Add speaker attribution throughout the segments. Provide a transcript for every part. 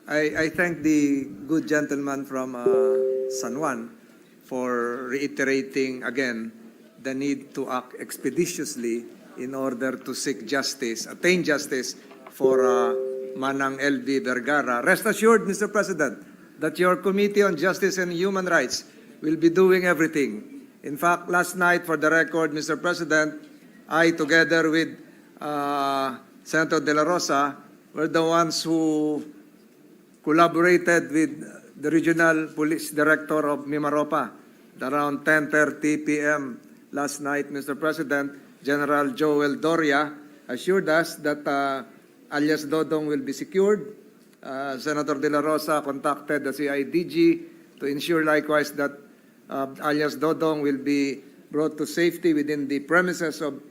Speaker 1: I thank the good gentleman from San Juan for reiterating again the need to act expeditiously in order to seek justice, attain justice for Manang LV Vergara. Rest assured, Mr. President, that your Committee on Justice and Human Rights will be doing everything. In fact, last night, for the record, Mr. President, I, together with Senator De La Rosa, were the ones who collaborated with the Regional Police Director of Mimaropa around 10:30 p.m. last night, Mr. President. General Joel Doria assured us that alias Dodong will be secured. Senator De La Rosa contacted the CIDG to ensure likewise that alias Dodong will be brought to safety within the premises of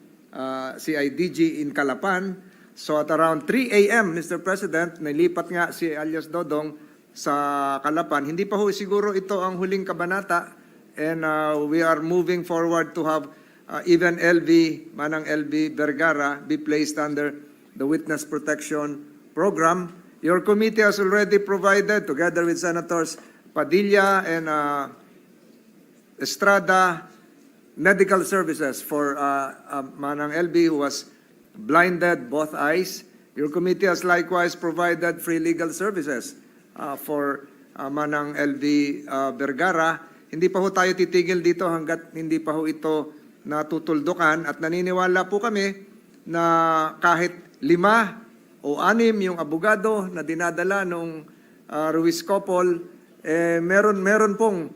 Speaker 1: CIDG in Calapan. So at around 3 a.m., Mr. President, nilipat nga si alias Dodong sa Calapan. Hindi pa ho siguro ito ang huling kabanata, and we are moving forward to have even Manang LV Vergara be placed under the Witness Protection Program. Your committee has already provided, together with Senators Padilla and Estrada, medical services for Manang LV, who was blinded both eyes. Your committee has likewise provided free legal services for Manang LV Vergara. Hindi pa ho tayo titigil dito hanggat hindi pa ho ito natutuldukan, at naniniwala po kami na kahit 5 o 6 yung abogado na dinadala nung Ruiz Couple, meron pong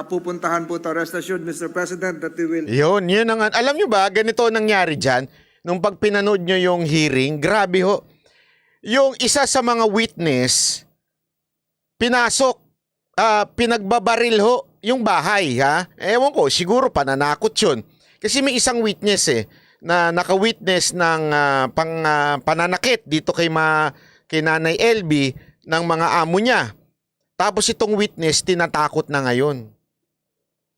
Speaker 1: pupuntahan po to. Rest assured, Mr. President, that we will...
Speaker 2: Yun ang... Alam nyo ba, ganito nangyari dyan? Nung pag pinanood nyo yung hearing, grabe ho. Yung isa sa mga witness, pinasok, pinagbabaril ho yung bahay, ha? Ewan ko, siguro pananakot yun. Kasi may isang witness na naka-witness ng pananakit dito kay Nanay LB ng mga amo niya. Tapos itong witness, tinatakot na ngayon.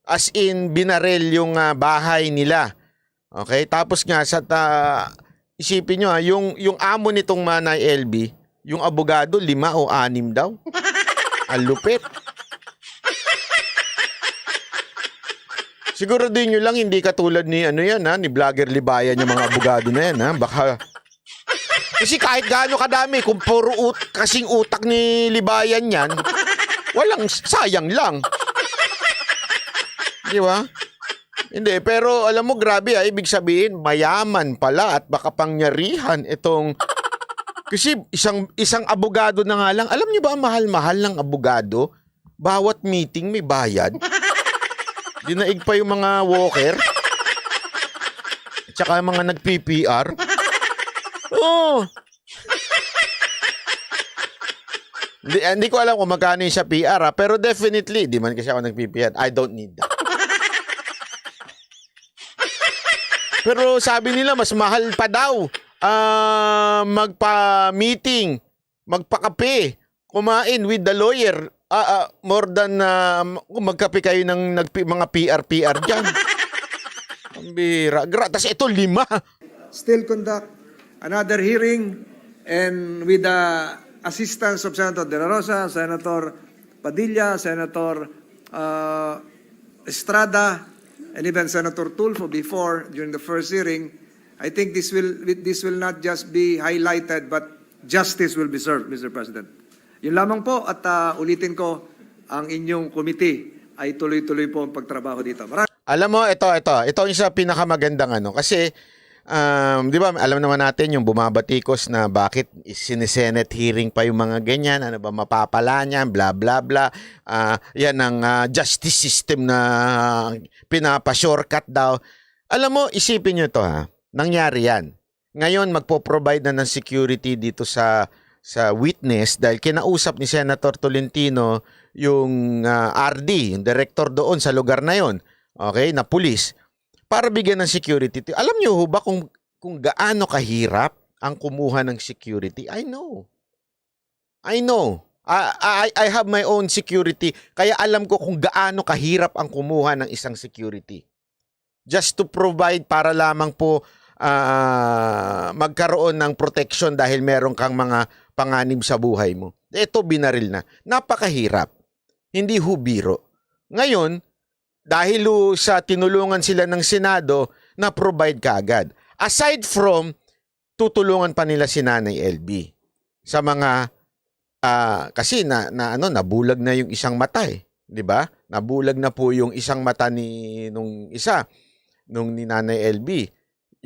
Speaker 2: As in, binaril yung bahay nila. Okay? Tapos nga, isipin nyo, yung amo nitong Manay LB, yung abogado, 5 o 6 daw. Ang lupit. Siguro din nyo lang, hindi katulad ni ni Vlogger Libayan yung mga abogado na yan, ha? Baka... Kasi kahit gaano kadami, kung puro kasing utak ni Libayan yan, walang, sayang lang. Di ba? Hindi, pero alam mo, grabe ibig sabihin, mayaman pala at baka pangyarihan itong... Kasi isang abogado na nga lang, alam niyo ba ang mahal-mahal ng abogado? Bawat meeting may bayad. Dinaig pa yung mga walker. At saka yung mga nag-PPR. Oh. Hindi ko alam kung magkano yung sa PR, pero definitely, di man kasi ako nag-PPR. I don't need that. Pero sabi nila, mas mahal pa daw magpa-meeting, magpa-kape, kumain with the lawyer, more than magkape kayo ng mga PR dyan. Ang bira. Tapos ito 5.
Speaker 1: Still conduct another hearing, and with the assistance of Senator De La Rosa, Senator Padilla, Senator Estrada, and even Senator Tulfo before, during the first hearing, I think this will not just be highlighted, but justice will be served, Mr. President. Yun lamang po, at ulitin ko, ang inyong committee ay tuloy-tuloy po ang pagtrabaho dito.
Speaker 2: Alam mo, ito yung isa pinakamagandang kasi, di ba, alam naman natin yung bumabatikos na bakit sinisenate hearing pa yung mga ganyan, ano ba mapapala niyan, bla bla bla. Yan ang justice system na pinapa-shortcut daw. Alam mo, isipin nyo to, nangyari yan. Ngayon, magpo-provide na ng security dito sa witness dahil kinausap ni Senator Tolentino yung RD, yung director doon sa lugar na yon, okay, na pulis, para bigyan ng security. Alam niyo ho ba kung gaano kahirap ang kumuha ng security? I know. I have my own security, kaya alam ko kung gaano kahirap ang kumuha ng isang security. Just to provide para lamang po magkaroon ng protection dahil meron kang mga panganib sa buhay mo. Ito, binaril na. Napakahirap. Hindi ho biro. Ngayon, dahil ho sa tinulungan sila ng Senado, na-provide ka agad. Aside from, tutulungan pa nila si Nanay LB sa mga kasi nabulag na yung isang mata eh, 'di ba? Nabulag na po yung isang mata nung ni Nanay LB.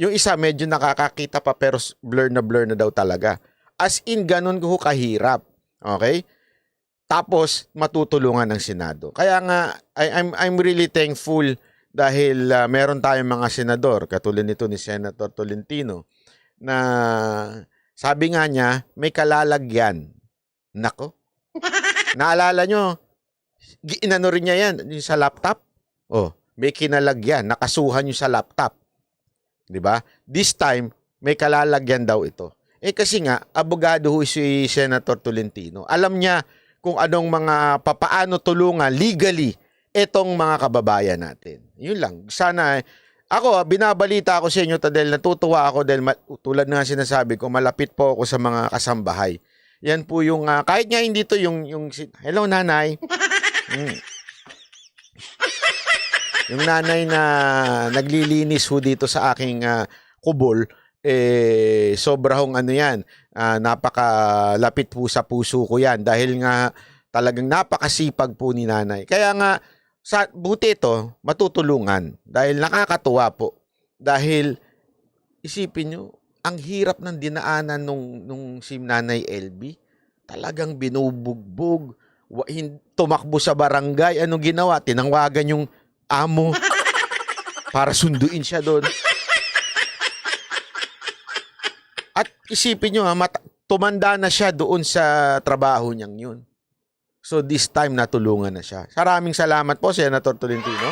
Speaker 2: Yung isa medyo nakakakita pa pero blur na daw talaga. As in ganun ko kahirap. Okay? Tapos matutulungan ng Senado. Kaya nga I'm really thankful dahil meron tayong mga senador katulad nito ni Senator Tolentino na sabi nga niya may kalalagyan. Nako. Naalala nyo, inano rin niya yan yung sa laptop. Oh, may kinalagyan, nakasuhan yung sa laptop. 'Di ba? This time, may kalalagyan daw ito. Kasi nga, abogado ho si Senator Tolentino. Alam niya kung anong mga papaano tulungan legally itong mga kababayan natin. Yun lang. Sana, ako, binabalita ako sa inyo dahil natutuwa ako dahil tulad na sinasabi ko, malapit po ako sa mga kasambahay. Yan po yung, kahit nga hindi to yung hello nanay. Yung nanay na naglilinis ho dito sa aking kubol, sobra hong ano yan, napakalapit po sa puso ko yan dahil nga talagang napakasipag po ni nanay. Kaya nga, buti ito, matutulungan dahil nakakatuwa po. Dahil, isipin nyo, ang hirap ng dinaanan nung si Nanay LB. Talagang binubugbog, tumakbo sa barangay. Anong ginawa? Tinangwagan yung amo para sunduin siya doon. At isipin nyo, tumanda na siya doon sa trabaho niyang yun. So this time natulungan na siya. Maraming salamat po, Senator Tolentino.